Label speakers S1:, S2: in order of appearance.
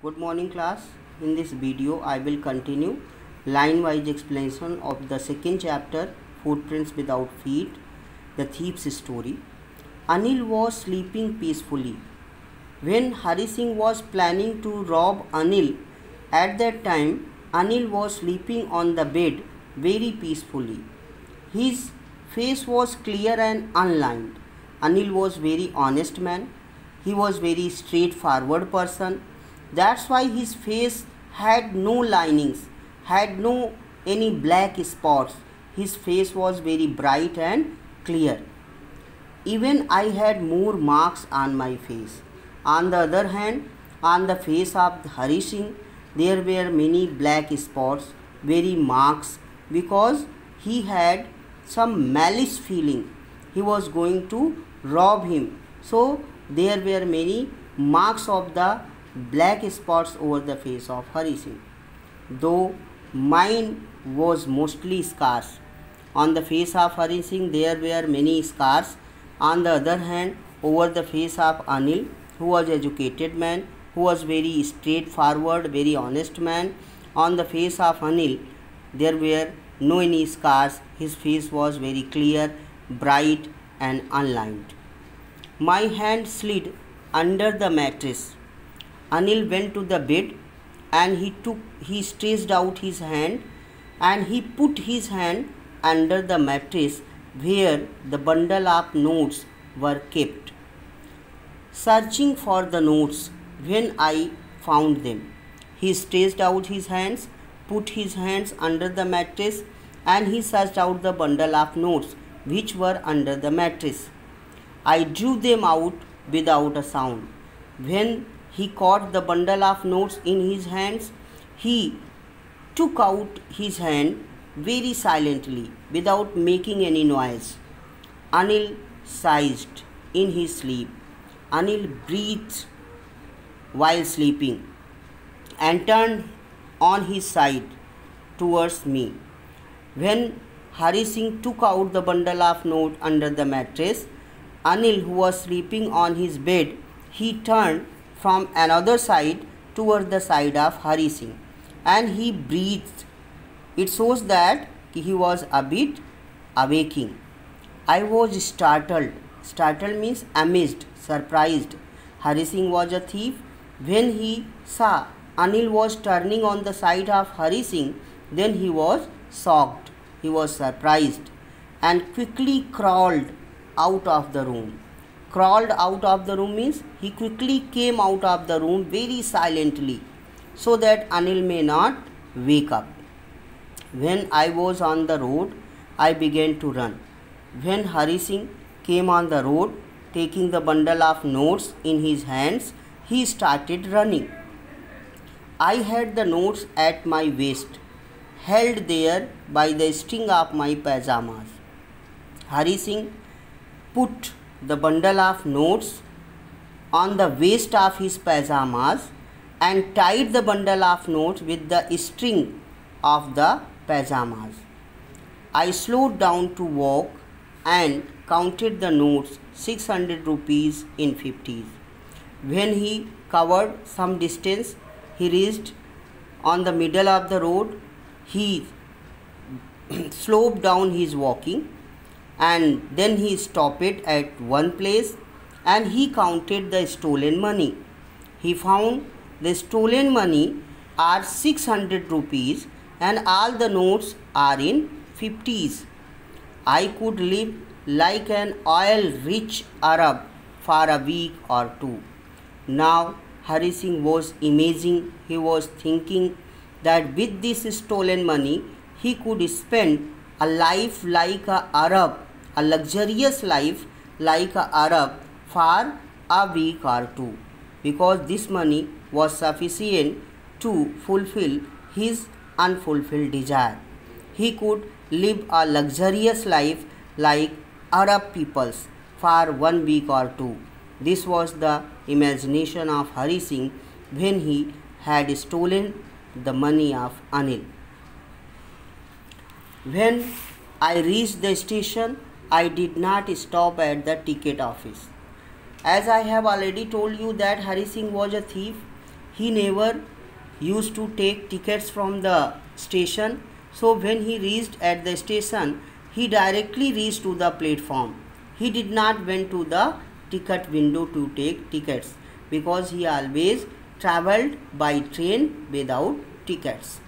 S1: Good morning class. In this video I will continue line wise explanation of the second chapter, Footprints Without Feet, the thief's story. Anil was sleeping peacefully when Hari Singh was planning to rob Anil. At that time Anil was sleeping on the bed very peacefully. His face was clear and unlined. Anil was very honest man. He was very straightforward person. That's why his face had no linings, had no any black spots. His face was very bright and clear. Even I had more marks on my face. On the other hand, on the face of Hari Singh, there were many black spots, very marks, because he had some malice feeling. He was going to rob him. So there were many marks of the black spots over the face of Hari Singh. Though mine was mostly scars. On the face of Hari Singh there were many scars. On the other hand, over the face of Anil, who was educated man, who was very straightforward, very honest man, on the face of Anil there were no any scars. His face was very clear, bright and unlined. My hand slid under the mattress. Anil went to the bed and he stretched out his hand and he put his hand under the mattress where the bundle of notes were kept. Searching for the notes, when I found them, he stretched out his hands, put his hands under the mattress and he searched out the bundle of notes which were under the mattress. I drew them out without a sound. When he caught the bundle of notes in his hands, he took out his hand very silently without making any noise. Anil sighed in his sleep. Anil breathed while sleeping and turned on his side towards me. When Hari Singh took out the bundle of notes under the mattress, Anil, who was sleeping on his bed, he turned from another side toward the side of Hari Singh and he breathed. It shows that he was a bit awaking. I was startled. Startled means amazed, surprised. Hari Singh was a thief. When he saw Anil was turning on the side of Hari Singh, then he was shocked. He was surprised and quickly crawled out of the room. Crawled out of the room means he quickly came out of the room very silently so that Anil may not wake up. When I was on the road, I began to run. When Hari Singh came on the road, taking the bundle of notes in his hands, he started running. I had the notes at my waist, held there by the string of my pajamas. Hari Singh put the bundle of notes on the waist of his pajamas and tied the bundle of notes with the string of the pajamas. I slowed down to walk and counted the notes, 600 rupees in 50s. When he covered some distance, he reached on the middle of the road. He slowed down his walking and then he stopped at one place and he counted the stolen money. He found the stolen money are 600 rupees and all the notes are in 50s. I could live like an oil-rich Arab for a week or two. Now Hari Singh was amazing. He was thinking that with this stolen money he could spend a life like an Arab, a luxurious life like an Arab for a week or two, because this money was sufficient to fulfill his unfulfilled desire. He could live a luxurious life like Arab peoples for 1 week or two. This was the imagination of Hari Singh when he had stolen the money of Anil. When I reached the station, I did not stop at the ticket office. As I have already told you that Hari Singh was a thief, he never used to take tickets from the station. So when he reached at the station, he directly reached to the platform. He did not went to the ticket window to take tickets because he always traveled by train without tickets.